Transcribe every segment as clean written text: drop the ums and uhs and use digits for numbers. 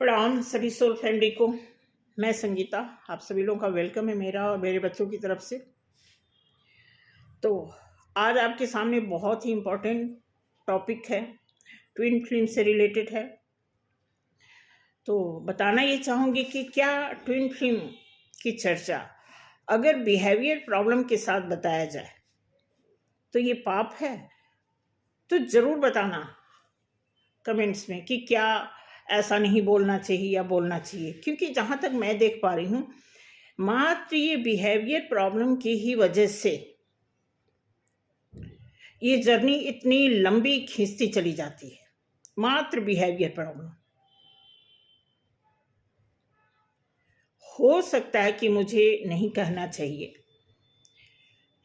प्रणाम सभी soul family को। मैं संगीता, आप सभी लोगों का वेलकम है मेरा और मेरे बच्चों की तरफ से। तो आज आपके सामने बहुत ही इम्पोर्टेंट टॉपिक है, ट्विन फ्लेम से रिलेटेड है। तो बताना ये चाहूँगी कि क्या ट्विन फ्लेम की चर्चा अगर बिहेवियर प्रॉब्लम के साथ बताया जाए तो ये पाप है? तो ज़रूर बताना कमेंट्स में कि क्या ऐसा नहीं बोलना चाहिए या बोलना चाहिए, क्योंकि जहाँ तक मैं देख पा रही हूँ मात्र ये बिहेवियर प्रॉब्लम की ही वजह से ये जर्नी इतनी लंबी खींचती चली जाती है। मात्र बिहेवियर प्रॉब्लम। हो सकता है कि मुझे नहीं कहना चाहिए,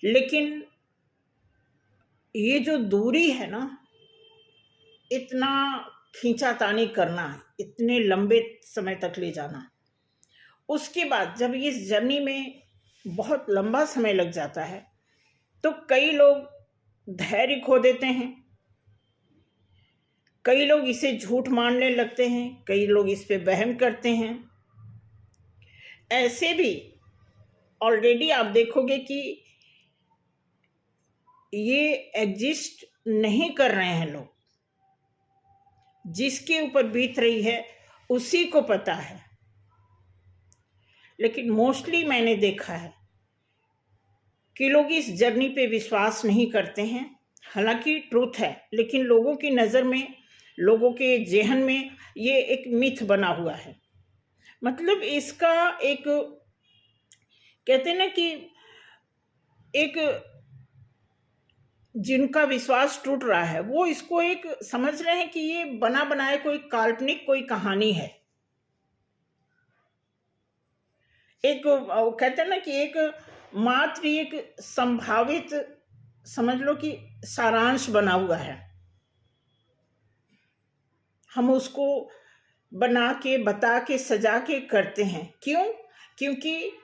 लेकिन ये जो दूरी है ना, इतना खींचातानी करना, इतने लंबे समय तक ले जाना, उसके बाद जब इस जर्नी में बहुत लंबा समय लग जाता है तो कई लोग धैर्य खो देते हैं, कई लोग इसे झूठ मानने लगते हैं, कई लोग इस पे वहम करते हैं। ऐसे भी ऑलरेडी आप देखोगे कि ये एग्जिस्ट नहीं कर रहे हैं लोग। जिसके ऊपर बीत रही है उसी को पता है, लेकिन मोस्टली मैंने देखा है कि लोग इस जर्नी पे विश्वास नहीं करते हैं। हालांकि ट्रूथ है, लेकिन लोगों की नज़र में, लोगों के जेहन में ये एक मिथ बना हुआ है। मतलब इसका एक, कहते हैं ना कि एक, जिनका विश्वास टूट रहा है वो इसको एक समझ रहे हैं कि ये बना बनाए कोई काल्पनिक कोई कहानी है। एक कहते हैं ना कि एक मात्र एक संभावित, समझ लो कि सारांश बना हुआ है। हम उसको बना के, बता के, सजा के करते हैं। क्यों? क्योंकि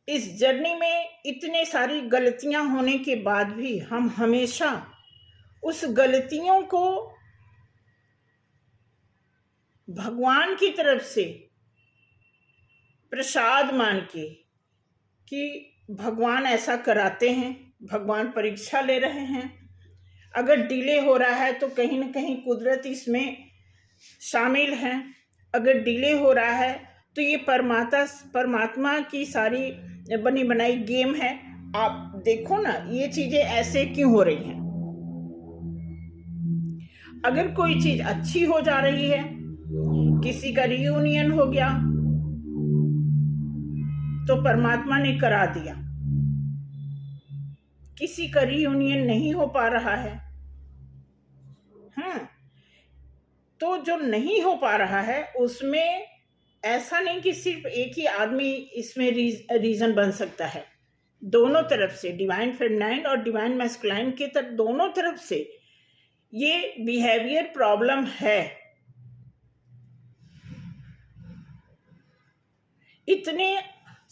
इस जर्नी में इतने सारी गलतियां होने के बाद भी हम हमेशा उस गलतियों को भगवान की तरफ से प्रसाद मान के, कि भगवान ऐसा कराते हैं, भगवान परीक्षा ले रहे हैं। अगर डिले हो रहा है तो कहीं ना कहीं कुदरत इसमें शामिल है। अगर डिले हो रहा है तो ये परमात्मा की सारी बनी बनाई गेम है। आप देखो ना, ये चीजें ऐसे क्यों हो रही हैं? अगर कोई चीज अच्छी हो जा रही है, किसी का रियूनियन हो गया तो परमात्मा ने करा दिया। किसी का रियूनियन नहीं हो पा रहा है, तो जो नहीं हो पा रहा है उसमें ऐसा नहीं कि सिर्फ एक ही आदमी इसमें रीजन बन सकता है। दोनों तरफ से, डिवाइन फेमिनाइन और डिवाइन मैस्कुलाइन के तरफ, दोनों तरफ से ये बिहेवियर प्रॉब्लम है। इतने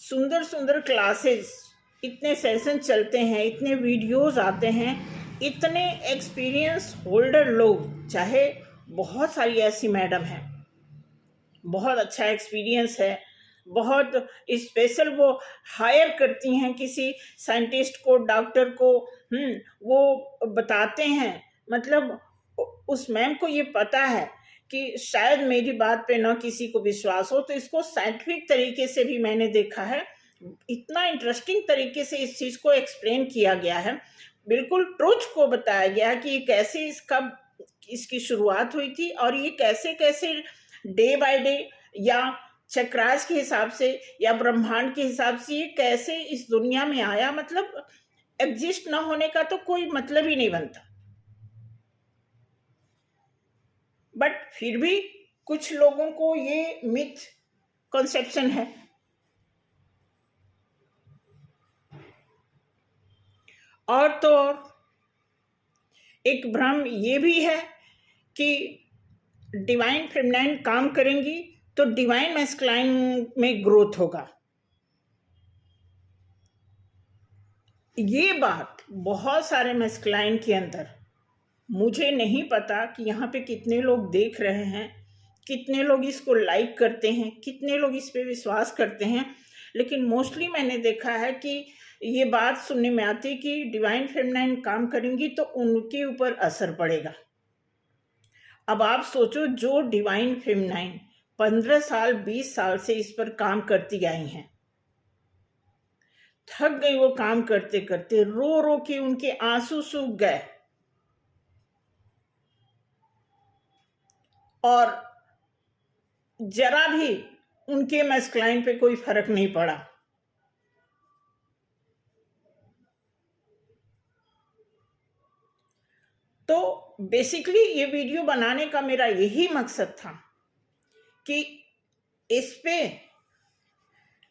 सुंदर सुंदर क्लासेस, इतने सेशन चलते हैं, इतने वीडियोस आते हैं, इतने एक्सपीरियंस होल्डर लोग, चाहे बहुत सारी ऐसी मैडम हैं, बहुत अच्छा एक्सपीरियंस है, बहुत स्पेशल वो हायर करती हैं किसी साइंटिस्ट को, डॉक्टर को, वो बताते हैं। मतलब उस मैम को ये पता है कि शायद मेरी बात पे ना किसी को विश्वास हो, तो इसको साइंटिफिक तरीके से भी मैंने देखा है। इतना इंटरेस्टिंग तरीके से इस चीज़ को एक्सप्लेन किया गया है, बिल्कुल ट्रुथ को बताया गया कि कैसे इसकी शुरुआत हुई थी और ये कैसे कैसे डे बाय डे या चक्रास के हिसाब से या ब्रह्मांड के हिसाब से ये कैसे इस दुनिया में आया। मतलब एग्जिस्ट ना होने का तो कोई मतलब ही नहीं बनता। बट फिर भी कुछ लोगों को ये मिथ कंसेप्शन है। और तो और एक भ्रम ये भी है कि डिवाइन फेमिनाइन काम करेंगी तो डिवाइन मैस्कुलाइन में ग्रोथ होगा। ये बात बहुत सारे मैस्कुलाइन के अंदर, मुझे नहीं पता कि यहाँ पे कितने लोग देख रहे हैं, कितने लोग इसको लाइक करते हैं, कितने लोग इस पे विश्वास करते हैं, लेकिन मोस्टली मैंने देखा है कि ये बात सुनने में आती है कि डिवाइन फेमिनाइन काम करेंगी तो उनके ऊपर असर पड़ेगा। अब आप सोचो, जो डिवाइन फेमिनाइन 15 साल 20 साल से इस पर काम करती आई हैं, थक गई वो काम करते करते, रो रो के उनके आंसू सूख गए और जरा भी उनके मैस्कुलाइन पे कोई फर्क नहीं पड़ा। तो बेसिकली ये वीडियो बनाने का मेरा यही मकसद था कि इस पे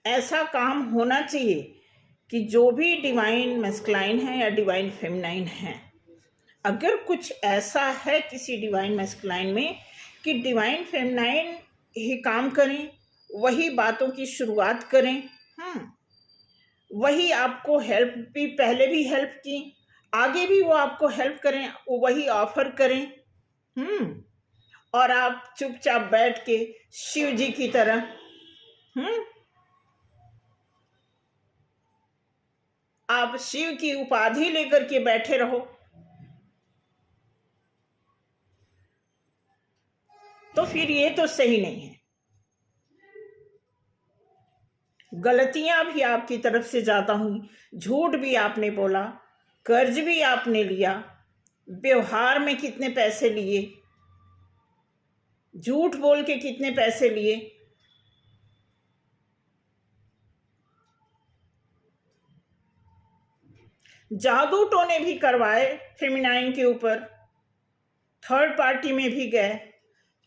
ऐसा काम होना चाहिए कि जो भी डिवाइन मैस्कुलाइन है या डिवाइन फेमिनाइन है, अगर कुछ ऐसा है किसी डिवाइन मैस्कुलाइन में कि डिवाइन फेमिनाइन ही काम करें, वही बातों की शुरुआत करें, वही आपको हेल्प भी, पहले भी हेल्प की, आगे भी वो आपको हेल्प करें, वो वही ऑफर करें, और आप चुपचाप बैठ के शिव जी की तरह आप शिव की उपाधि लेकर के बैठे रहो, तो फिर ये तो सही नहीं है। गलतियां भी आपकी तरफ से ज्यादा हुई, झूठ भी आपने बोला, कर्ज भी आपने लिया, व्यवहार में कितने पैसे लिए, झूठ बोल के कितने पैसे लिए, जादू टोने भी करवाए फेमिनाइन के ऊपर, थर्ड पार्टी में भी गए,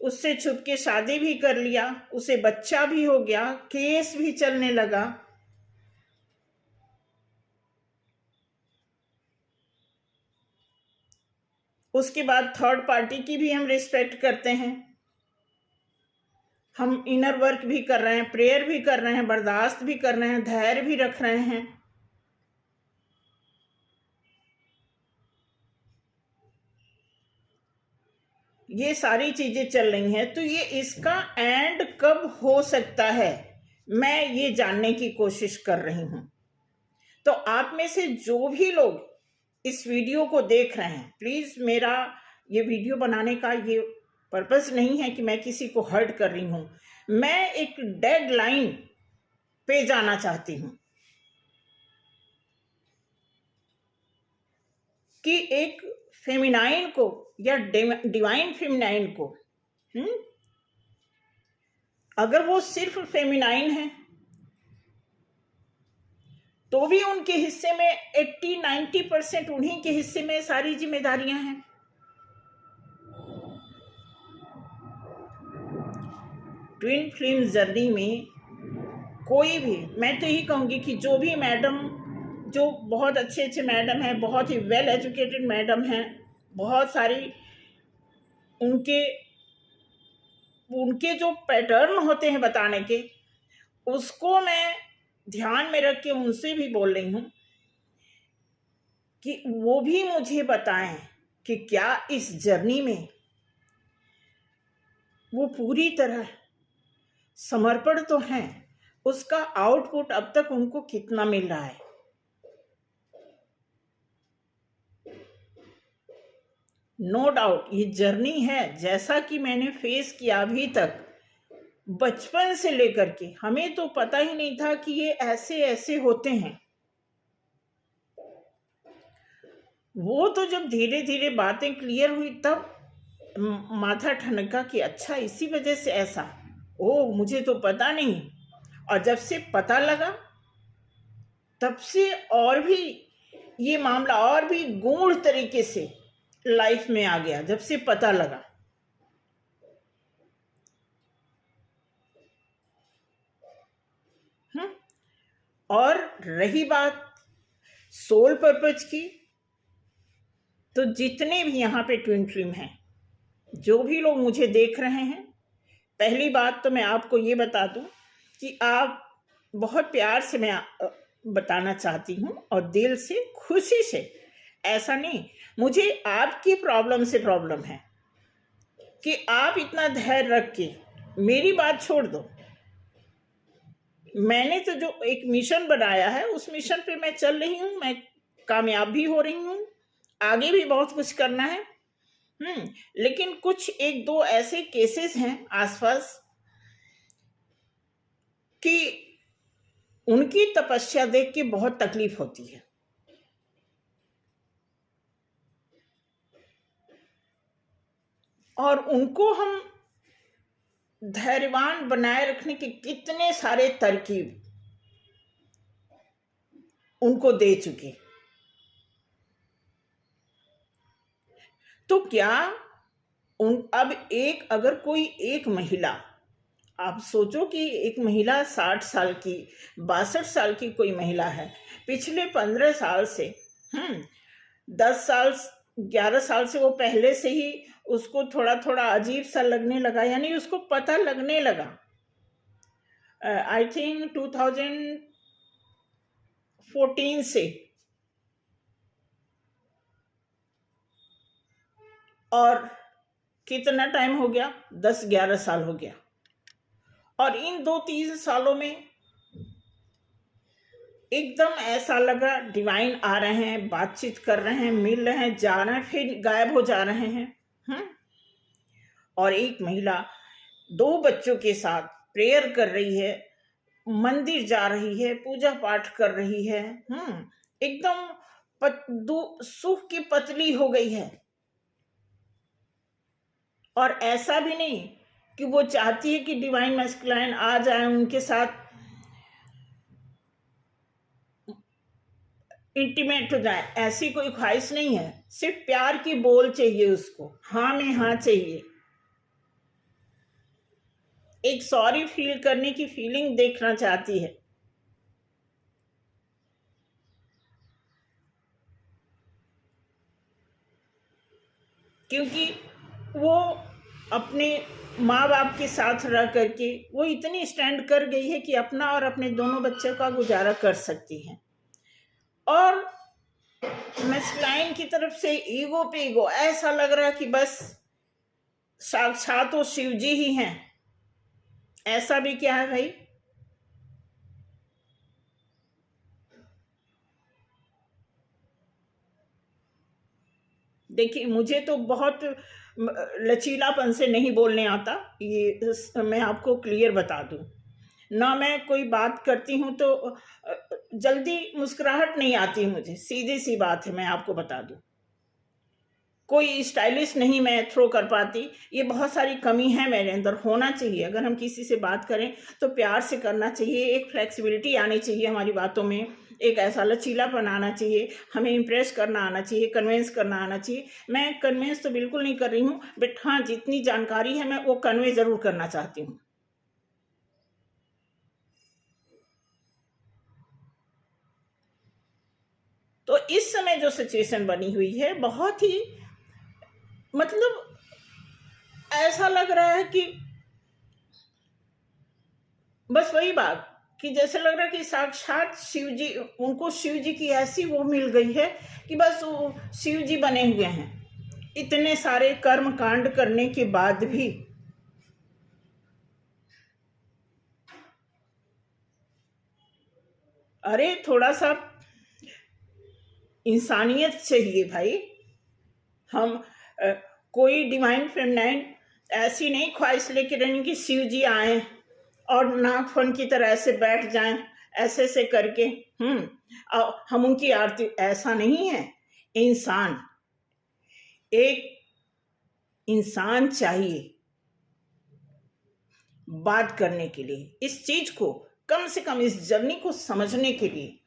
उससे छुप के शादी भी कर लिया, उसे बच्चा भी हो गया, केस भी चलने लगा। उसके बाद थर्ड पार्टी की भी हम रिस्पेक्ट करते हैं, हम इनर वर्क भी कर रहे हैं, प्रेयर भी कर रहे हैं, बर्दाश्त भी कर रहे हैं, धैर्य भी रख रहे हैं। ये सारी चीजें चल रही हैं, तो ये इसका एंड कब हो सकता है, मैं ये जानने की कोशिश कर रही हूं। तो आप में से जो भी लोग इस वीडियो को देख रहे हैं, प्लीज, मेरा ये वीडियो बनाने का ये पर्पस नहीं है कि मैं किसी को हर्ट कर रही हूं, मैं एक डेडलाइन पे जाना चाहती हूं कि एक फेमिनाइन को या डिवाइन फेमिनाइन को, अगर वो सिर्फ फेमिनाइन है तो भी उनके हिस्से में 80-90% उन्हीं के हिस्से में सारी जिम्मेदारियां हैं। ट्विन फ्लेम जर्नी में कोई भी, मैं तो यही कहूंगी कि जो भी मैडम, जो बहुत अच्छे मैडम हैं, बहुत ही वेल एजुकेटेड मैडम हैं, बहुत सारी उनके जो पैटर्न होते हैं बताने के, उसको मैं ध्यान में रख के उनसे भी बोल रही हूं कि वो भी मुझे बताएं कि क्या इस जर्नी में वो पूरी तरह समर्पण तो हैं, उसका आउटपुट अब तक उनको कितना मिल रहा है। नो डाउट ये जर्नी है, जैसा कि मैंने फेस किया अभी तक, बचपन से लेकर के हमें तो पता ही नहीं था कि ये ऐसे ऐसे होते हैं। वो तो जब धीरे धीरे बातें क्लियर हुई तब माथा ठनका कि अच्छा इसी वजह से ऐसा, ओ मुझे तो पता नहीं। और जब से पता लगा तब से और भी ये मामला और भी गूढ़ तरीके से लाइफ में आ गया, जब से पता लगा। और रही बात सोल पर्पज की, तो जितने भी यहाँ पे ट्विन फ्लेम हैं, जो भी लोग मुझे देख रहे हैं, पहली बात तो मैं आपको ये बता दूं कि आप बहुत प्यार से मैं बताना चाहती हूँ और दिल से, खुशी से, ऐसा नहीं, मुझे आपकी प्रॉब्लम से प्रॉब्लम है कि आप इतना धैर्य रख के, मेरी बात छोड़ दो, मैंने तो जो एक मिशन बनाया है उस मिशन पे मैं चल रही हूँ, मैं कामयाब भी हो रही हूँ, आगे भी बहुत कुछ करना है। लेकिन कुछ एक दो ऐसे केसेस हैं आसपास कि उनकी तपस्या देख के बहुत तकलीफ होती है। और उनको हम धैर्यवान बनाए रखने के कितने सारे तरकीब उनको दे चुके। तो क्या अब अगर कोई एक महिला, आप सोचो कि एक महिला 60 साल की, 62 साल की कोई महिला है, पिछले 15 साल से 10 साल 11 साल से वो पहले से ही उसको थोड़ा थोड़ा अजीब सा लगने लगा, यानी उसको पता लगने लगा। आई थिंक 2014 से, और कितना टाइम हो गया, 10-11 साल हो गया। और इन 2-3 सालों में एकदम ऐसा लगा डिवाइन आ रहे हैं, बातचीत कर रहे हैं, मिल रहे हैं, जा रहे हैं, फिर गायब हो जा रहे हैं। और एक महिला 2 बच्चों के साथ प्रेयर कर रही है, मंदिर जा रही है, पूजा पाठ कर रही है, एकदम सुख की पतली हो गई है। और ऐसा भी नहीं कि वो चाहती है कि डिवाइन मैस्कुलाइन आ जाए, उनके साथ इंटीमेट हो जाए, ऐसी कोई ख्वाहिश नहीं है। सिर्फ प्यार की बोल चाहिए उसको, हाँ में हाँ चाहिए, एक सॉरी फील करने की फीलिंग देखना चाहती है। क्योंकि वो अपने माँ बाप के साथ रह करके वो इतनी स्टैंड कर गई है कि अपना और अपने दोनों बच्चों का गुजारा कर सकती है। और मैस्कुलाइन की तरफ से ईगो पे ईगो, ऐसा लग रहा है कि बस साक्षात वो शिव जी ही हैं। ऐसा भी क्या है भाई? देखिए, मुझे तो बहुत लचीलापन से नहीं बोलने आता, ये मैं आपको क्लियर बता दूं ना। मैं कोई बात करती हूँ तो जल्दी मुस्कुराहट नहीं आती मुझे, सीधी सी बात है, मैं आपको बता दूं। कोई स्टाइलिश नहीं मैं थ्रो कर पाती, ये बहुत सारी कमी है मेरे अंदर। होना चाहिए, अगर हम किसी से बात करें तो प्यार से करना चाहिए, एक फ्लेक्सिबिलिटी आनी चाहिए हमारी बातों में, एक ऐसा लचीलापन आना चाहिए, हमें इम्प्रेस करना आना चाहिए, कन्विंस करना आना चाहिए। मैं कन्विंस तो बिल्कुल नहीं कर रही हूँ, बट हाँ, जितनी जानकारी है मैं वो कन्वे ज़रूर करना चाहती हूँ। तो इस समय जो सिचुएशन बनी हुई है, बहुत ही मतलब ऐसा लग रहा है कि बस वही बात कि जैसे लग रहा है कि साक्षात शिव जी, उनको शिव जी की ऐसी वो मिल गई है कि बस वो शिव जी बने हुए हैं। इतने सारे कर्म कांड करने के बाद भी अरे थोड़ा सा इंसानियत चाहिए भाई। हम कोई डिवाइन फेमिनाइन ऐसी नहीं ख्वाहिश लेके रहनी कि शिव जी आए और नाग फन की तरह ऐसे बैठ जाएं, ऐसे से करके हम उनकी आरती, ऐसा नहीं है। इंसान, एक इंसान चाहिए बात करने के लिए, इस चीज को कम से कम, इस जर्नी को समझने के लिए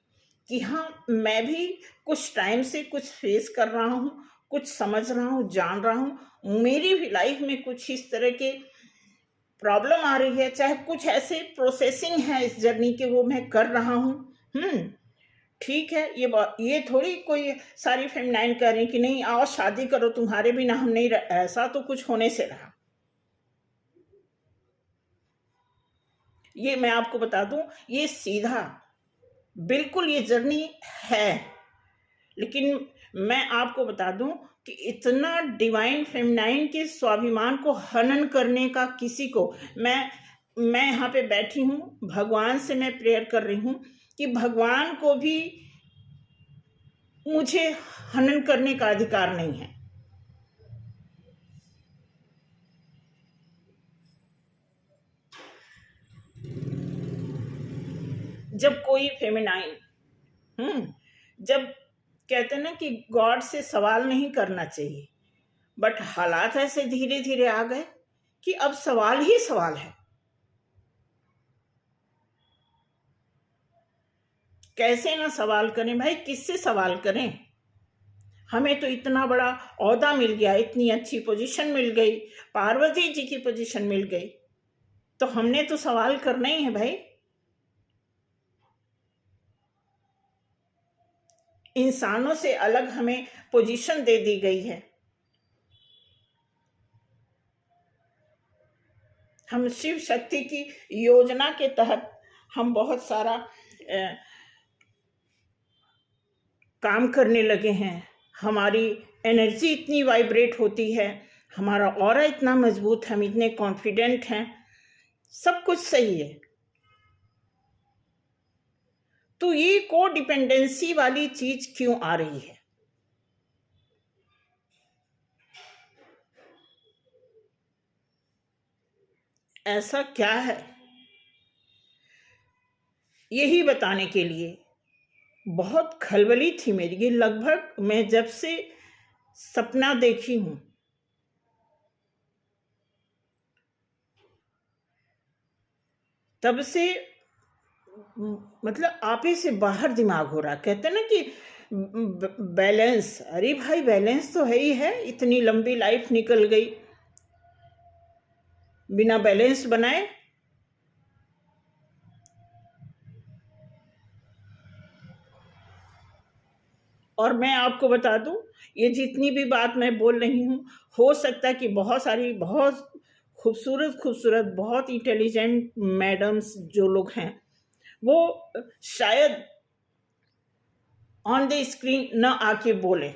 कि हाँ, मैं भी कुछ टाइम से कुछ फेस कर रहा हूँ, कुछ समझ रहा हूँ, जान रहा हूँ, मेरी भी लाइफ में कुछ इस तरह के प्रॉब्लम आ रही है, चाहे कुछ ऐसे प्रोसेसिंग है इस जर्नी के, वो मैं कर रहा हूँ। ठीक है, ये थोड़ी कोई सारी फेमिनाइन कह रही कि नहीं आओ शादी करो, तुम्हारे बिना हम नहीं ऐसा तो कुछ होने से रहा। ये मैं आपको बता दूं, ये सीधा बिल्कुल ये जर्नी है, लेकिन मैं आपको बता दूं कि इतना डिवाइन फेमिनाइन के स्वाभिमान को हनन करने का किसी को, मैं यहाँ पे बैठी हूँ, भगवान से मैं प्रेयर कर रही हूँ कि भगवान को भी मुझे हनन करने का अधिकार नहीं है। जब कोई फेमिनाइन जब कहते हैं ना कि गॉड से सवाल नहीं करना चाहिए, बट हालात ऐसे धीरे धीरे आ गए कि अब सवाल ही सवाल है। कैसे ना सवाल करें भाई, किससे सवाल करें? हमें तो इतना बड़ा ओहदा मिल गया, इतनी अच्छी पोजीशन मिल गई, पार्वती जी की पोजीशन मिल गई, तो हमने तो सवाल करना ही है भाई। इंसानों से अलग हमें पोजीशन दे दी गई है। हम शिव शक्ति की योजना के तहत हम बहुत सारा काम करने लगे हैं। हमारी एनर्जी इतनी वाइब्रेट होती है, हमारा ऑरा इतना मजबूत है, हम इतने कॉन्फिडेंट हैं, सब कुछ सही है। तो ये को डिपेंडेंसी वाली चीज क्यों आ रही है? ऐसा क्या है? यही बताने के लिए बहुत खलबली थी मेरी। ये लगभग मैं जब से सपना देखी हूं तब से मतलब आपे से बाहर दिमाग हो रहा। कहते हैं ना कि बैलेंस, अरे भाई बैलेंस तो है ही है। इतनी लंबी लाइफ निकल गई बिना बैलेंस बनाए। और मैं आपको बता दूं, ये जितनी भी बात मैं बोल रही हूँ, हो सकता है कि बहुत सारी बहुत खूबसूरत खूबसूरत बहुत इंटेलिजेंट मैडम्स जो लोग हैं वो शायद ऑन द स्क्रीन न आके बोले।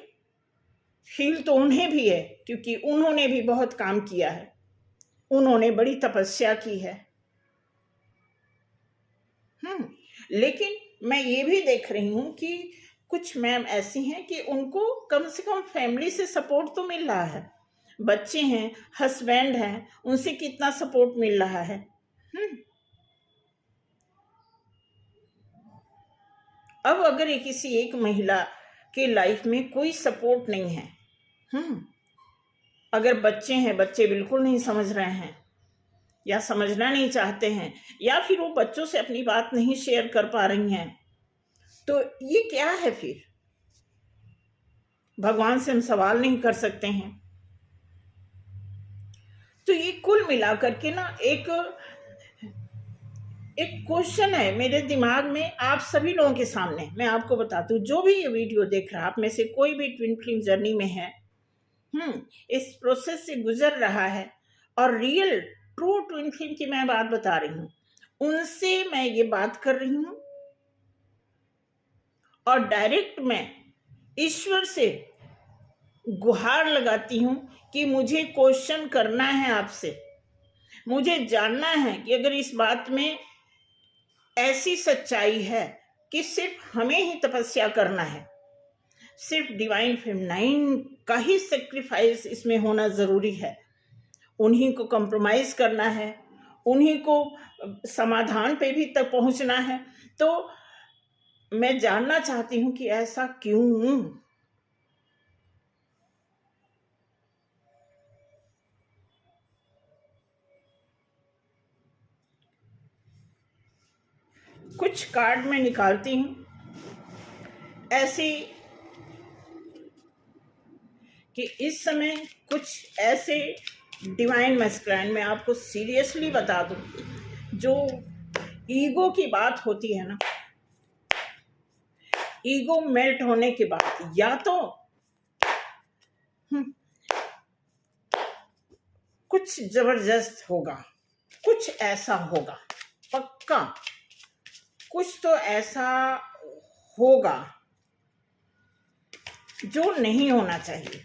फील तो उन्हें भी है क्योंकि उन्होंने भी बहुत काम किया है, उन्होंने बड़ी तपस्या की है। लेकिन मैं ये भी देख रही हूँ कि कुछ मैम ऐसी हैं कि उनको कम से कम फैमिली से सपोर्ट तो मिल रहा है। बच्चे हैं, हस्बैंड हैं, उनसे कितना सपोर्ट मिल रहा है। अब अगर ये किसी एक महिला के लाइफ में कोई सपोर्ट नहीं है, अगर बच्चे हैं, बच्चे बिल्कुल नहीं समझ रहे हैं या समझना नहीं चाहते हैं, या फिर वो बच्चों से अपनी बात नहीं शेयर कर पा रही हैं, तो ये क्या है फिर? भगवान से हम सवाल नहीं कर सकते हैं। तो ये कुल मिलाकर के ना एक क्वेश्चन है मेरे दिमाग में आप सभी लोगों के सामने। मैं आपको बताती हूँ, जो भी ये वीडियो देख रहा है, आप में से कोई भी ट्विन फ्लेम जर्नी में है, इस प्रोसेस से गुजर रहा है और रियल ट्रू ट्विन फ्लेम की मैं बात बता रही हूँ, उनसे मैं ये बात कर रही हूँ और डायरेक्ट मैं ईश्वर से गुहार लगाती हूँ कि मुझे क्वेश्चन करना है आपसे। मुझे जानना है कि अगर इस बात में ऐसी सच्चाई है कि सिर्फ हमें ही तपस्या करना है, सिर्फ डिवाइन फेमिनाइन का ही सेक्रीफाइस इसमें होना जरूरी है, उन्हीं को कंप्रोमाइज करना है, उन्हीं को समाधान पे भी तक पहुंचना है, तो मैं जानना चाहती हूं कि ऐसा क्यों? कुछ कार्ड मैं निकालती हूँ ऐसी कि इस समय कुछ ऐसे डिवाइन मैस्कुलाइन, मैं आपको सीरियसली बता दूं, जो ईगो की बात होती है ना, ईगो मेल्ट होने के बाद या तो कुछ जबरदस्त होगा, कुछ ऐसा होगा पक्का, कुछ तो ऐसा होगा जो नहीं होना चाहिए।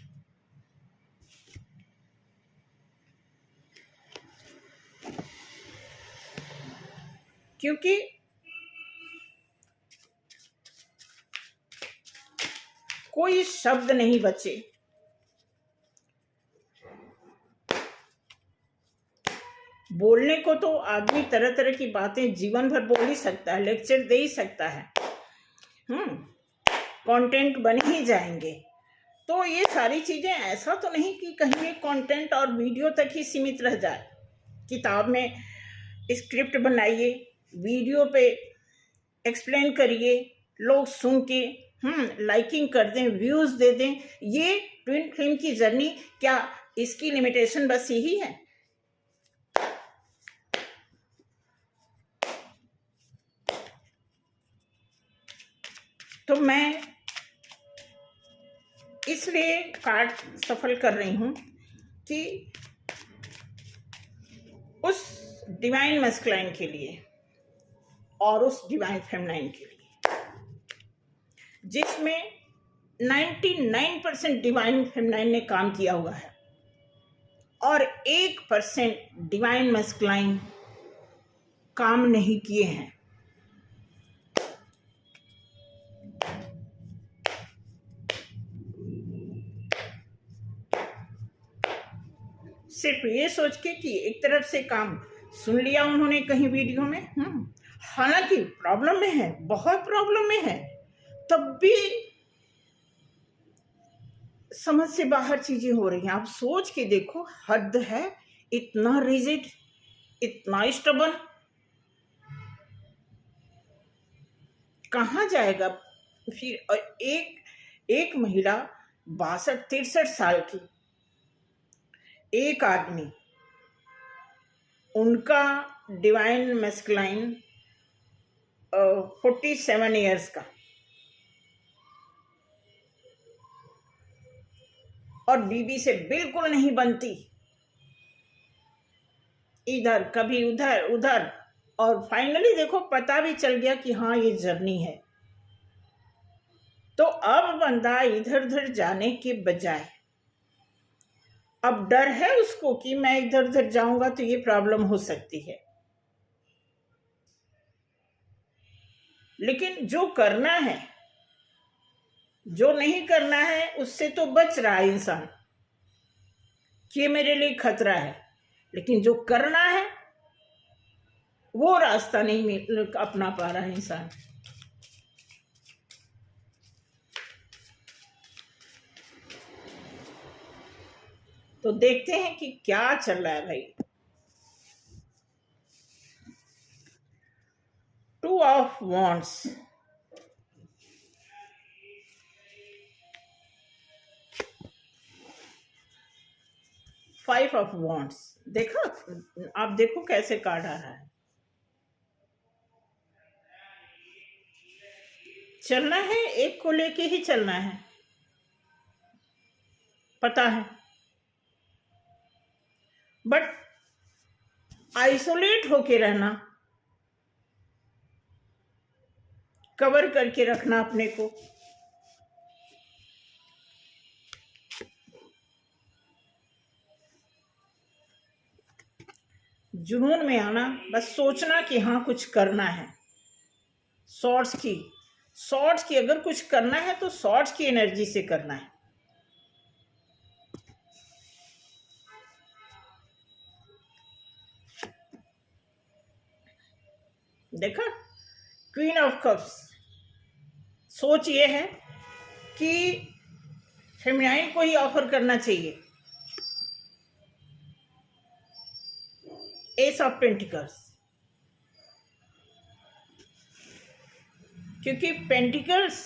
क्योंकि कोई शब्द नहीं बचे। बोलने को तो आदमी तरह तरह की बातें जीवन भर बोल ही सकता है, लेक्चर दे ही सकता है, कंटेंट बन ही जाएंगे। तो ये सारी चीज़ें ऐसा तो नहीं कि कहीं ये कंटेंट और वीडियो तक ही सीमित रह जाए। किताब में स्क्रिप्ट बनाइए, वीडियो पे एक्सप्लेन करिए, लोग सुन के लाइकिंग कर दें, व्यूज़ दे दें। ये ट्विन फिल्म की जर्नी, क्या इसकी लिमिटेशन बस यही है? तो मैं इसलिए कार्ड सफल कर रही हूँ कि उस डिवाइन मैस्कुलाइन के लिए और उस डिवाइन फेमिनाइन के लिए जिसमें 99% डिवाइन फेमिनाइन ने काम किया हुआ है और 1% डिवाइन मैस्कुलाइन काम नहीं किए हैं। सिर्फ ये सोच के कि एक तरफ से काम सुन लिया उन्होंने कहीं वीडियो में, हालांकि प्रॉब्लम में है, बहुत प्रॉब्लम में है, तब भी समझ से बाहर चीजें हो रही हैं। आप सोच के देखो, हद है, इतना रिजिड, इतना स्टबन, कहाँ जाएगा फिर? और एक महिला 62-63 साल की, एक आदमी, उनका डिवाइन मैस्कुलाइन 47 ईयर्स का, और बीबी से बिल्कुल नहीं बनती, इधर कभी उधर उधर, और फाइनली देखो पता भी चल गया कि हाँ ये जर्नी है। तो अब बंदा इधर उधर जाने के बजाय अब डर है उसको कि मैं इधर उधर जाऊंगा तो ये प्रॉब्लम हो सकती है। लेकिन जो करना है, जो नहीं करना है, उससे तो बच रहा है इंसान कि ये मेरे लिए खतरा है। लेकिन जो करना है वो रास्ता नहीं अपना पा रहा है इंसान। तो देखते हैं कि क्या चल रहा है भाई। 2 ऑफ वॉन्ड्स, 5 ऑफ वॉन्ड्स। देखा, आप देखो कैसे कार्ड आ रहा है। चलना है, एक को लेके ही चलना है, पता है, बट आइसोलेट होके रहना, कवर करके रखना अपने को, जुनून में आना, बस सोचना कि हाँ कुछ करना है। सॉर्ड्स की अगर कुछ करना है तो सॉर्ड्स की एनर्जी से करना है। देखा, क्वीन ऑफ कप्स। सोच ये है कि फेमिनाइन को ही ऑफर करना चाहिए। एस ऑफ पेंटिकल्स, क्योंकि पेंटिकल्स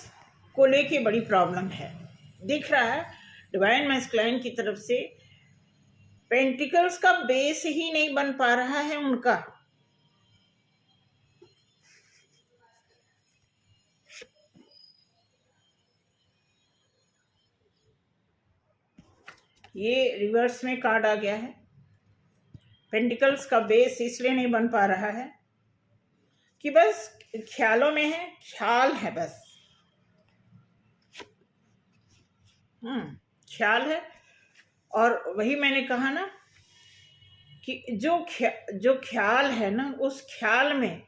को लेके बड़ी प्रॉब्लम है। दिख रहा है डिवाइन मैस्कुलाइन की तरफ से पेंटिकल्स का बेस ही नहीं बन पा रहा है उनका। ये रिवर्स में कार्ड आ गया है। पेंटिकल्स का बेस इसलिए नहीं बन पा रहा है कि बस ख्यालों में है, ख्याल है बस, ख्याल है। और वही मैंने कहा ना कि जो ख्याल है ना, उस ख्याल में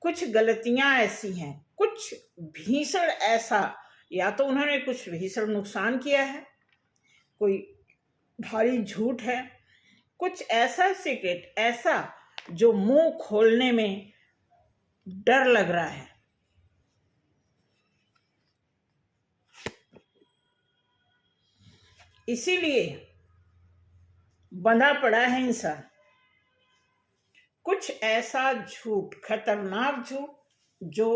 कुछ गलतियां ऐसी हैं, कुछ भीषण ऐसा, या तो उन्होंने कुछ भीषण नुकसान किया है, कोई भारी झूठ है, कुछ ऐसा सीक्रेट, ऐसा जो मुंह खोलने में डर लग रहा है। इसीलिए बंधा पड़ा है इंसान। कुछ ऐसा झूठ, खतरनाक झूठ, जो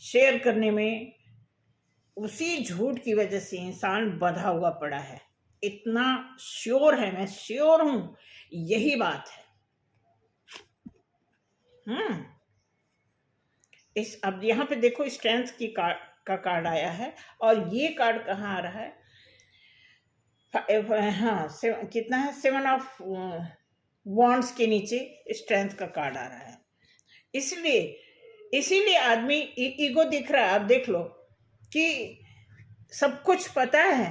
शेयर करने में, उसी झूठ की वजह से इंसान बंधा हुआ पड़ा है। इतना श्योर है, मैं श्योर हूं, यही बात है। अब यहां पे देखो, स्ट्रेंथ की का कार्ड आया है, और ये कार्ड कहाँ आ रहा है? हाँ, कितना है? 7 ऑफ वॉन्ड्स के नीचे स्ट्रेंथ का कार्ड आ रहा है। इसीलिए आदमी ईगो दिख रहा है। आप देख लो कि सब कुछ पता है,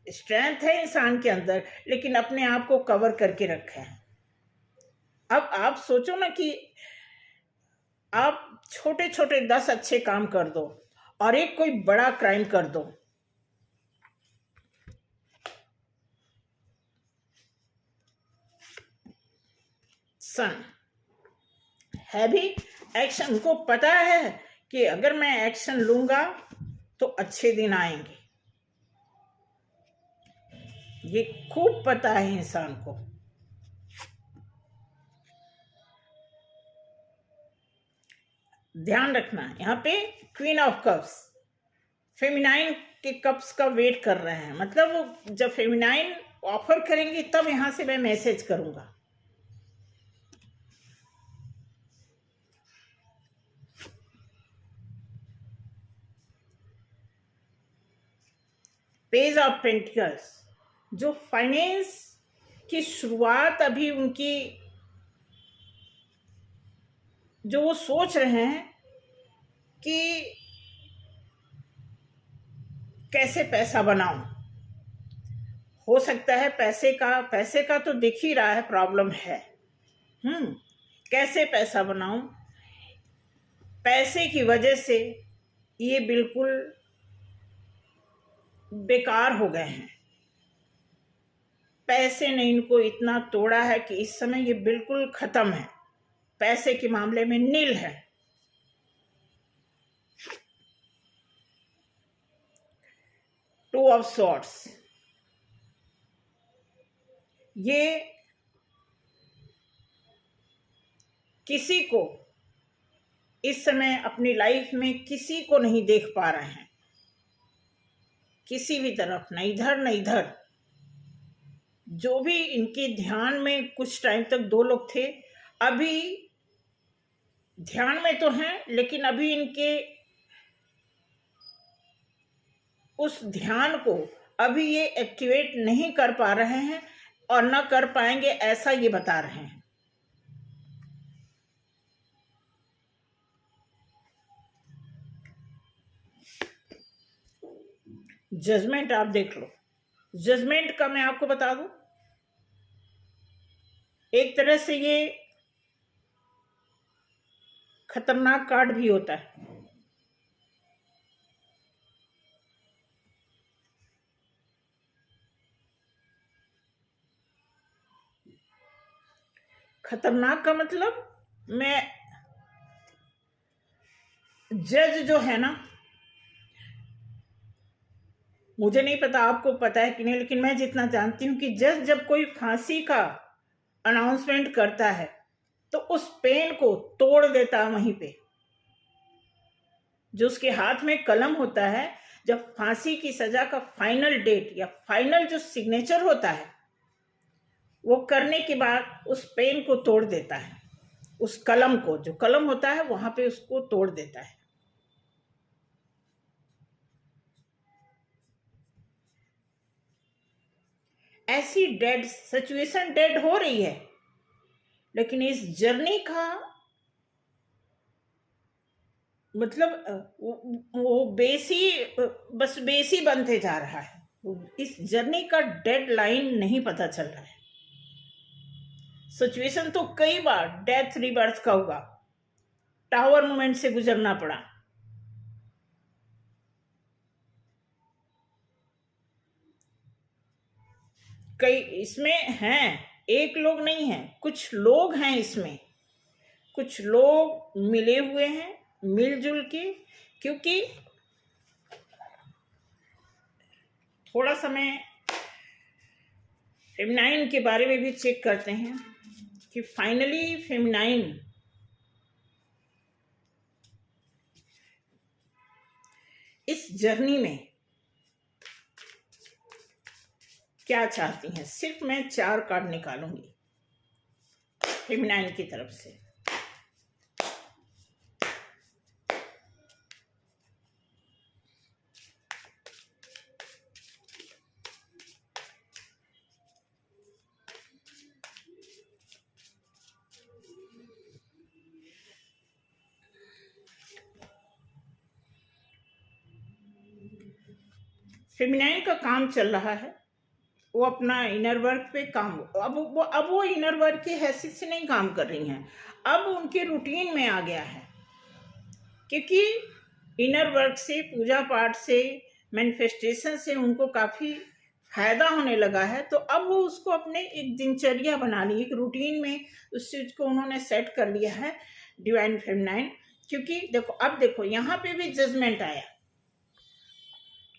स्ट्रेंथ है इंसान के अंदर, लेकिन अपने आप को कवर करके रखा है। अब आप सोचो ना कि आप छोटे छोटे 10 अच्छे काम कर दो और एक कोई बड़ा क्राइम कर दो, सन हैवी एक्शन को पता है कि अगर मैं एक्शन लूंगा तो अच्छे दिन आएंगे। ये खूब पता है इंसान को। ध्यान रखना, यहाँ पे क्वीन ऑफ कप्स फेमिनाइन के कप्स का वेट कर रहे हैं। मतलब जब फेमिनाइन ऑफर करेंगी तब यहां से मैं मैसेज करूंगा। पेज ऑफ पेंटिकल्स, जो फाइनेंस की शुरुआत अभी उनकी, जो वो सोच रहे हैं कि कैसे पैसा बनाऊं। हो सकता है पैसे का तो दिख ही रहा है प्रॉब्लम है। कैसे पैसा बनाऊं, पैसे की वजह से ये बिल्कुल बेकार हो गए हैं। पैसे ने इनको इतना तोड़ा है कि इस समय ये बिल्कुल खत्म है, पैसे के मामले में नील है। टू ऑफ सॉर्ड्स, ये किसी को इस समय अपनी लाइफ में किसी को नहीं देख पा रहे हैं, किसी भी तरफ, न इधर न इधर। जो भी इनके ध्यान में कुछ टाइम तक 2 लोग थे, अभी ध्यान में तो हैं, लेकिन अभी इनके उस ध्यान को अभी ये एक्टिवेट नहीं कर पा रहे हैं और न कर पाएंगे, ऐसा ये बता रहे हैं। जजमेंट आप देख लो। जजमेंट का मैं आपको बता दूं, एक तरह से ये खतरनाक कार्ड भी होता है। खतरनाक का मतलब, मैं जज जो है ना, मुझे नहीं पता आपको पता है कि नहीं, लेकिन मैं जितना जानती हूं कि जज जब कोई फांसी का अनाउंसमेंट करता है तो उस पेन को तोड़ देता है वहीं पे। जो उसके हाथ में कलम होता है, जब फांसी की सजा का फाइनल डेट या फाइनल जो सिग्नेचर होता है वो करने के बाद उस पेन को तोड़ देता है, उस कलम को, जो कलम होता है वहां पे उसको तोड़ देता है। ऐसी डेड सिचुएशन, डेड हो रही है, लेकिन इस जर्नी का मतलब वो बस बेसी बनते जा रहा है। इस जर्नी का डेडलाइन नहीं पता चल रहा है। सिचुएशन तो कई बार डेथ रीबर्थ का होगा, टावर मूवमेंट से गुजरना पड़ा। कई इसमें हैं, एक लोग नहीं हैं, कुछ लोग हैं इसमें, कुछ लोग मिले हुए हैं मिलजुल के। क्योंकि थोड़ा समय फेमिनाइन के बारे में भी चेक करते हैं कि फाइनली फेमिनाइन इस जर्नी में क्या चाहती हैं। सिर्फ मैं 4 कार्ड निकालूंगी फेमिनाइन की तरफ से। फेमिनाइन का काम चल रहा है, वो अपना इनर वर्क पे काम, अब वो इनर वर्क की हैसियत से नहीं काम कर रही हैं, अब उनके रूटीन में आ गया है। क्योंकि इनर वर्क से, पूजा पाठ से, मैनिफेस्टेशन से उनको काफ़ी फायदा होने लगा है। तो अब वो उसको अपने एक दिनचर्या बना ली, एक रूटीन में उस चीज़ को उन्होंने सेट कर लिया है डिवाइन फेमिनाइन। क्योंकि देखो, अब देखो यहाँ पे भी जजमेंट आया,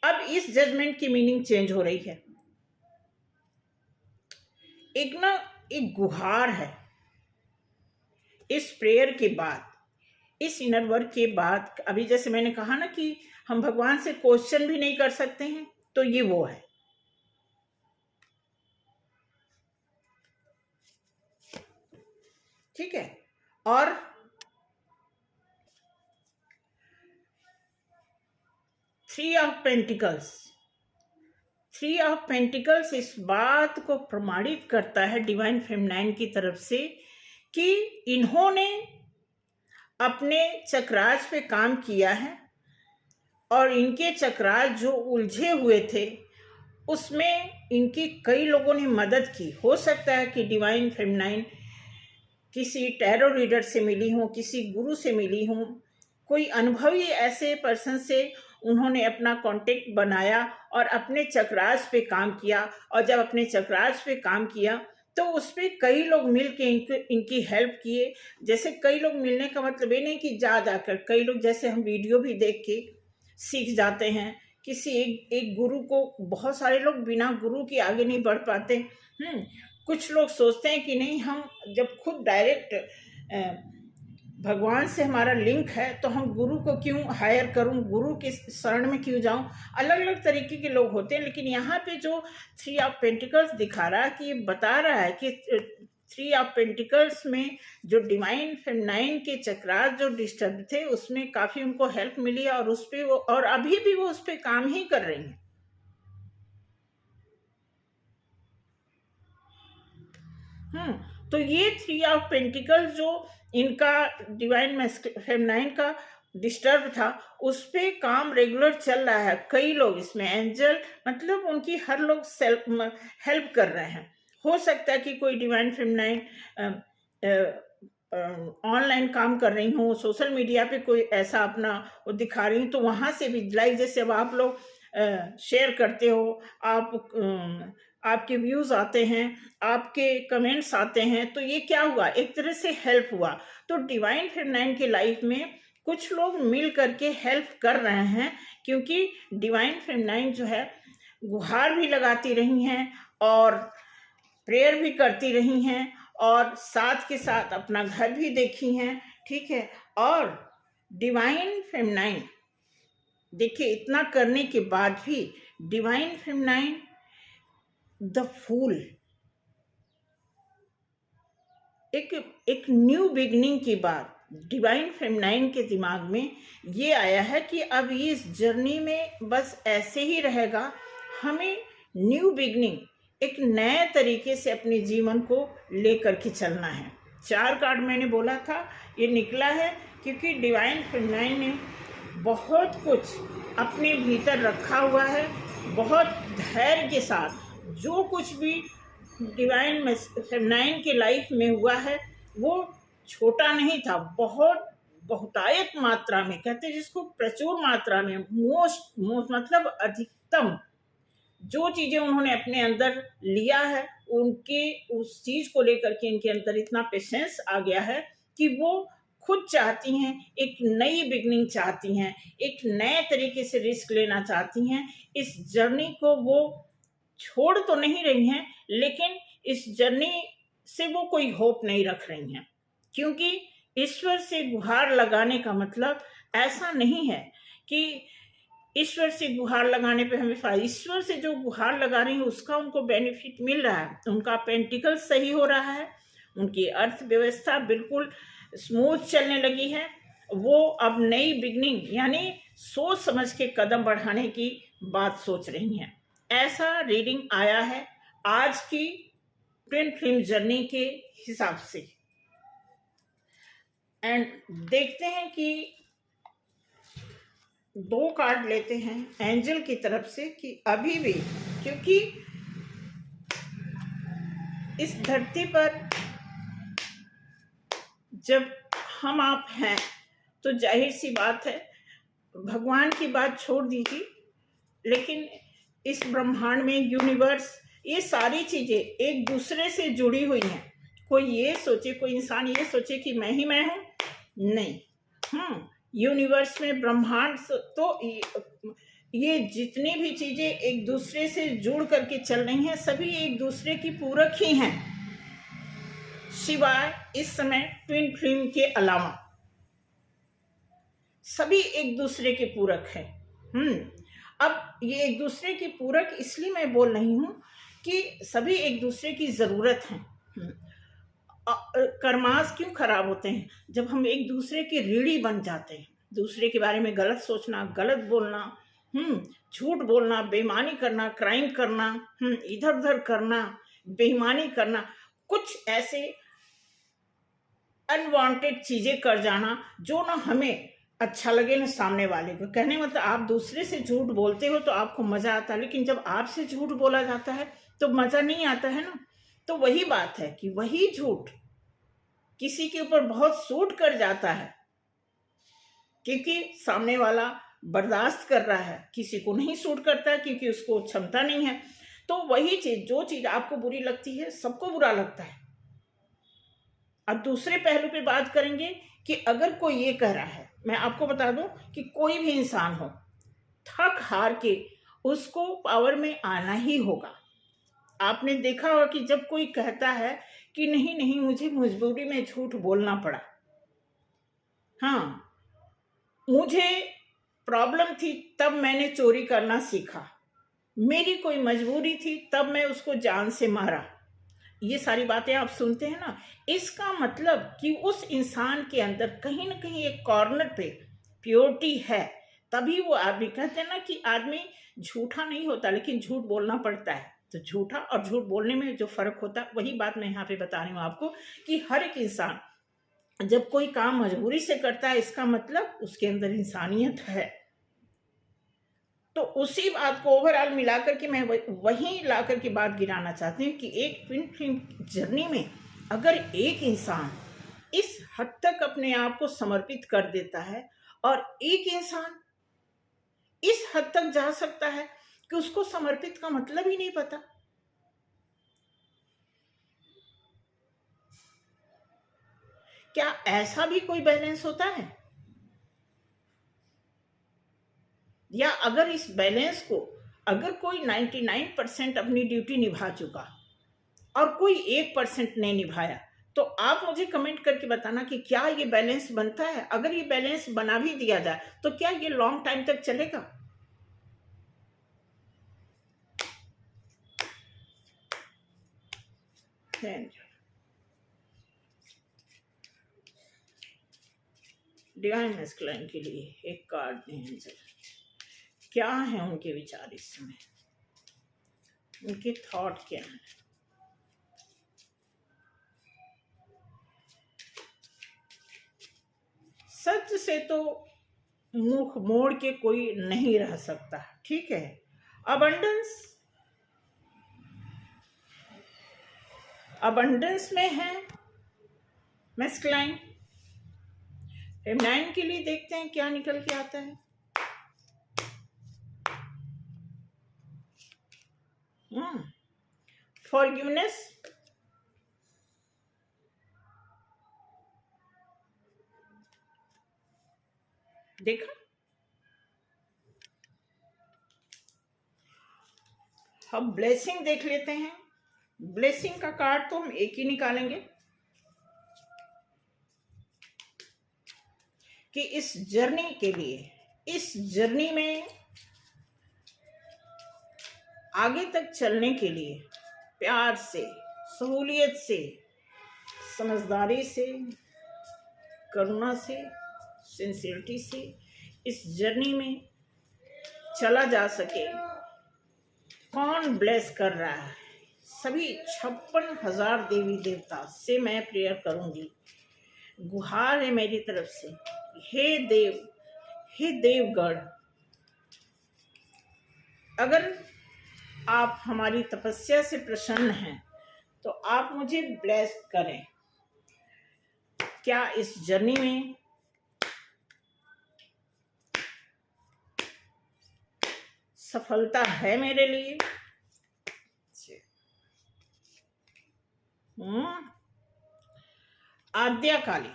अब इस जजमेंट की मीनिंग चेंज हो रही है। एक गुहार है इस प्रेयर के बाद, इस इनर वर्क के बाद। अभी जैसे मैंने कहा ना कि हम भगवान से क्वेश्चन भी नहीं कर सकते हैं, तो ये वो है। ठीक है। और थ्री ऑफ पेंटिकल्स इस बात को प्रमाणित करता है डिवाइन फेमिनाइन की तरफ से कि इन्होंने अपने चक्रास पे काम किया है और इनके चक्रास जो उलझे हुए थे उसमें इनकी कई लोगों ने मदद की। हो सकता है कि डिवाइन फेमिनाइन किसी टैरो रीडर से मिली हो, किसी गुरु से मिली हो, कोई अनुभवी ऐसे पर्सन से उन्होंने अपना कांटेक्ट बनाया और अपने चक्रास पे काम किया। और जब अपने चक्रास पे काम किया तो उस पर कई लोग मिल के इनकी हेल्प किए। जैसे कई लोग मिलने का मतलब ये नहीं कि जाकर, कई लोग जैसे हम वीडियो भी देख के सीख जाते हैं। किसी एक गुरु को, बहुत सारे लोग बिना गुरु के आगे नहीं बढ़ पाते। कुछ लोग सोचते हैं कि नहीं, हम जब खुद डायरेक्ट भगवान से हमारा लिंक है तो हम गुरु को क्यों हायर करूं, गुरु के शरण में क्यों जाऊं। अलग अलग तरीके के लोग होते हैं। लेकिन यहाँ पे जो 3 ऑफ पेंटिकल्स दिखा रहा है कि ये बता रहा है कि 3 ऑफ पेंटिकल्स में जो डिवाइन फेमिनाइन के चक्रास जो डिस्टर्ब थे उसमें काफ़ी उनको हेल्प मिली और उस पर वो, और अभी भी वो उस पर काम ही कर रही हैं। तो ये 3 ऑफ पेंटिकल्स जो इनका डिवाइन फेमिनाइन का डिस्टर्ब था उस पे काम रेगुलर चल रहा है। कई लोग इसमें एंजल, मतलब उनकी हर लोग हेल्प कर रहे हैं। हो सकता है कि कोई डिवाइन फेमिनाइन ऑनलाइन काम कर रही हूँ, सोशल मीडिया पे कोई ऐसा अपना वो दिखा रही हूँ, तो वहाँ से भी लाइक जैसे अब आप लोग शेयर करते हो, आपके व्यूज़ आते हैं, आपके कमेंट्स आते हैं, तो ये क्या हुआ, एक तरह से हेल्प हुआ। तो डिवाइन फेमिनाइन की लाइफ में कुछ लोग मिल करके हेल्प कर रहे हैं। क्योंकि डिवाइन फेमिनाइन जो है गुहार भी लगाती रही हैं और प्रेयर भी करती रही हैं और साथ के साथ अपना घर भी देखी हैं। ठीक है। और डिवाइन फेमिनाइन, देखिए, इतना करने के बाद भी डिवाइन फेमिनाइन द फूल, एक न्यू बिगनिंग की बात डिवाइन फेमिनाइन के दिमाग में ये आया है कि अब इस जर्नी में बस ऐसे ही रहेगा, हमें न्यू बिगनिंग, एक नए तरीके से अपने जीवन को लेकर के चलना है। 4 कार्ड मैंने बोला था, ये निकला है क्योंकि डिवाइन फेमिनाइन ने बहुत कुछ अपने भीतर रखा हुआ है। बहुत धैर्य के साथ जो कुछ भी डिवाइन फेमिनाइन के लाइफ में हुआ है वो छोटा नहीं था, बहुत बहुतायत मात्रा में, कहते हैं जिसको प्रचुर मात्रा में, मोस्ट मतलब अधिकतम जो चीजें उन्होंने अपने अंदर लिया है, उनके उस चीज को लेकर के इनके अंदर इतना पेशेंस आ गया है कि वो खुद चाहती हैं, एक नई बिगनिंग चाहती हैं, एक नए तरीके से रिस्क लेना चाहती हैं। इस जर्नी को वो छोड़ तो नहीं रही हैं, लेकिन इस जर्नी से वो कोई होप नहीं रख रही हैं, क्योंकि ईश्वर से गुहार लगाने का मतलब ऐसा नहीं है कि ईश्वर से गुहार लगाने पे हमें फायदा, ईश्वर से जो गुहार लगा रही है उसका उनको बेनिफिट मिल रहा है, उनका पेंटिकल सही हो रहा है, उनकी अर्थव्यवस्था बिल्कुल स्मूथ चलने लगी है, वो अब नई बिगनिंग यानी सोच समझ के कदम बढ़ाने की बात सोच रही हैं। ऐसा रीडिंग आया है आज की ट्विन फ्लेम जर्नी के हिसाब से। एंड देखते हैं कि 2 कार्ड लेते हैं एंजल की तरफ से कि अभी भी, क्योंकि इस धरती पर जब हम आप हैं तो जाहिर सी बात है, भगवान की बात छोड़ दीजिए, लेकिन इस ब्रह्मांड में यूनिवर्स, ये सारी चीजें एक दूसरे से जुड़ी हुई हैं। कोई ये सोचे, कोई इंसान ये सोचे कि मैं ही मैं हूं, नहीं। यूनिवर्स में ब्रह्मांड तो ये जितनी भी चीजें एक दूसरे से जुड़ करके चल रही हैं, सभी एक दूसरे की पूरक ही हैं, सिवाय इस समय ट्विन फ्लेम के अलावा सभी एक दूसरे के पूरक हैं। अब ये एक दूसरे की पूरक इसलिए मैं बोल रही हूं कि सभी एक दूसरे की जरूरत है। कर्मास क्यों खराब होते हैं? जब हम एक दूसरे के रीढ़ी बन जाते हैं, दूसरे के बारे में गलत सोचना, गलत बोलना, झूठ बोलना, बेईमानी करना, क्राइम करना, इधर उधर करना, बेईमानी करना, कुछ ऐसे अनवांटेड चीजें कर जाना जो ना हमें अच्छा लगे ना सामने वाले को। कहने मतलब आप दूसरे से झूठ बोलते हो तो आपको मजा आता है, लेकिन जब आपसे झूठ बोला जाता है तो मजा नहीं आता है ना। तो वही बात है कि वही झूठ किसी के ऊपर बहुत सूट कर जाता है, क्योंकि सामने वाला बर्दाश्त कर रहा है, किसी को नहीं सूट करता क्योंकि उसको क्षमता नहीं है। तो वही चीज, जो चीज आपको बुरी लगती है सबको बुरा लगता है। अब दूसरे पहलू पे बात करेंगे कि अगर कोई ये कह रहा है, मैं आपको बता दूं कि कोई भी इंसान हो, थक हार के उसको पावर में आना ही होगा। आपने देखा होगा कि जब कोई कहता है कि नहीं नहीं मुझे मजबूरी में झूठ बोलना पड़ा, हाँ मुझे प्रॉब्लम थी तब मैंने चोरी करना सीखा, मेरी कोई मजबूरी थी तब मैं उसको जान से मारा, ये सारी बातें आप सुनते हैं ना। इसका मतलब कि उस इंसान के अंदर कहीं ना कहीं एक कॉर्नर पे प्योरिटी है, तभी वो आदमी, कहते हैं ना कि आदमी झूठा नहीं होता लेकिन झूठ बोलना पड़ता है। तो झूठा और झूठ बोलने में जो फर्क होता है, वही बात मैं यहाँ पे बता रही हूँ आपको कि हर एक इंसान जब कोई काम मजबूरी से करता है, इसका मतलब उसके अंदर इंसानियत है। तो उसी बात को ओवरऑल मिलाकर के मैं वहीं लाकर के बात गिराना चाहती हूँ कि एक ट्विन फ्लेम जर्नी में अगर एक इंसान इस हद तक अपने आप को समर्पित कर देता है और एक इंसान इस हद तक जा सकता है कि उसको समर्पित का मतलब ही नहीं पता। क्या ऐसा भी कोई बैलेंस होता है? या अगर इस बैलेंस को, अगर कोई 99% अपनी ड्यूटी निभा चुका और कोई 1% नहीं निभाया, तो आप मुझे कमेंट करके बताना कि क्या ये बैलेंस बनता है। अगर ये बैलेंस बना भी दिया जाए तो क्या ये लॉन्ग टाइम तक चलेगा? डिवाइन मैस्कुलाइन के लिए एक कार्ड दें, क्या है उनके विचार इस समय, उनके थॉट क्या है। सच से तो मुख मोड़ के कोई नहीं रह सकता, ठीक है। अबंडेंस अबंडेंस में है मैस्कुलाइन। फेमिनाइन के लिए देखते हैं क्या निकल के आता है। फॉरगिवनेस, देखा। हम ब्लेसिंग देख लेते हैं। ब्लेसिंग का कार्ड तो हम एक ही निकालेंगे कि इस जर्नी के लिए, इस जर्नी में आगे तक चलने के लिए प्यार से, सहूलियत से, समझदारी से, करुणा से, सिंसियरिटी से इस जर्नी में चला जा सके। कौन ब्लेस कर रहा है? सभी 56,000 देवी देवता से मैं प्रेयर करूंगी। गुहार है मेरी तरफ से, हे देव, हे देवगढ़, अगर आप हमारी तपस्या से प्रसन्न हैं तो आप मुझे ब्लेस करें। क्या इस जर्नी में सफलता है मेरे लिए? आद्यकाली,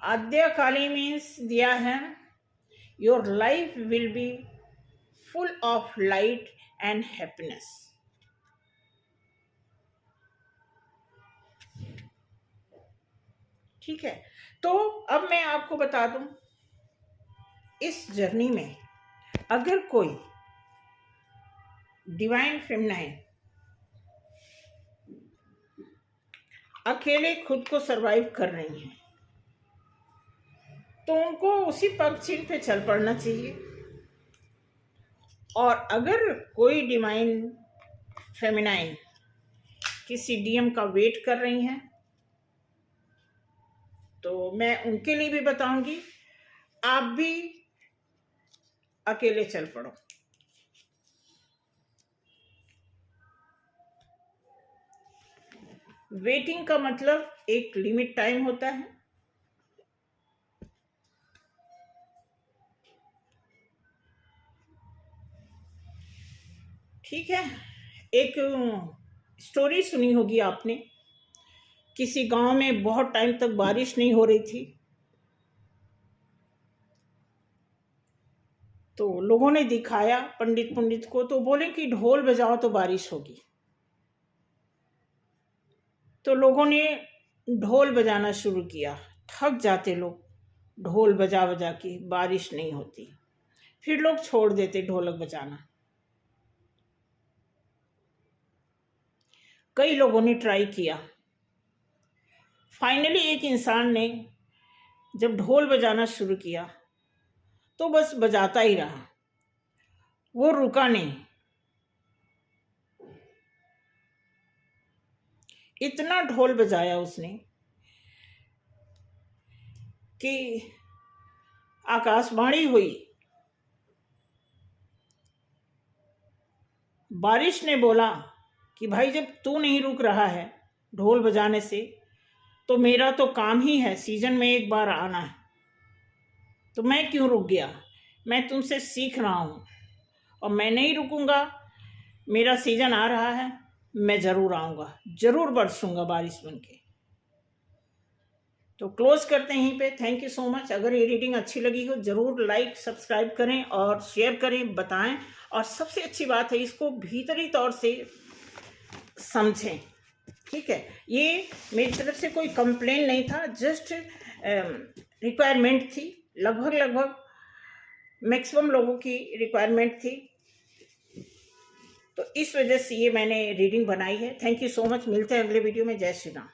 आद्यकाली मीन्स दिया है your life will be full of light and happiness। ठीक है, तो अब मैं आपको बता दूं, इस जर्नी में अगर कोई डिवाइन फेमिनाइन अकेले खुद को सरवाइव कर रही हैं तो उनको उसी पगचिन पे चल पड़ना चाहिए। और अगर कोई डिवाइन फेमिनाइन किसी डीएम का वेट कर रही हैं तो मैं उनके लिए भी बताऊंगी, आप भी अकेले चल पड़ो। वेटिंग का मतलब एक लिमिट टाइम होता है। ठीक है, एक स्टोरी सुनी होगी आपने, किसी गांव में बहुत टाइम तक बारिश नहीं हो रही थी तो लोगों ने दिखाया पंडित को, तो बोले कि ढोल बजाओ तो बारिश होगी। तो लोगों ने ढोल बजाना शुरू किया, थक जाते लोग, ढोल बजा बजा के बारिश नहीं होती, फिर लोग छोड़ देते ढोलक बजाना। कई लोगों ने ट्राई किया, फाइनली एक इंसान ने जब ढोल बजाना शुरू किया तो बस बजाता ही रहा, वो रुका नहीं। इतना ढोल बजाया उसने कि आकाशवाणी हुई। बारिश ने बोला कि भाई जब तू नहीं रुक रहा है ढोल बजाने से तो मेरा तो काम ही है सीजन में एक बार आना है, तो मैं क्यों रुक गया? मैं तुमसे सीख रहा हूँ और मैं नहीं रुकूंगा। मेरा सीजन आ रहा है, मैं ज़रूर आऊँगा, ज़रूर बरसूंगा बारिश बन के। तो क्लोज करते हैं यहीं पे। Thank you so much. अगर ये रीडिंग अच्छी लगी हो ज़रूर लाइक सब्सक्राइब करें और शेयर करें, बताएं। और सबसे अच्छी बात है, इसको भीतरी तौर से समझें। ठीक है, ये मेरी तरफ से कोई कंप्लेन नहीं था, जस्ट रिक्वायरमेंट थी। लगभग मैक्सिमम लोगों की रिक्वायरमेंट थी, तो इस वजह से ये मैंने रीडिंग बनाई है। Thank you so much. मिलते हैं अगले वीडियो में। जय श्री राम।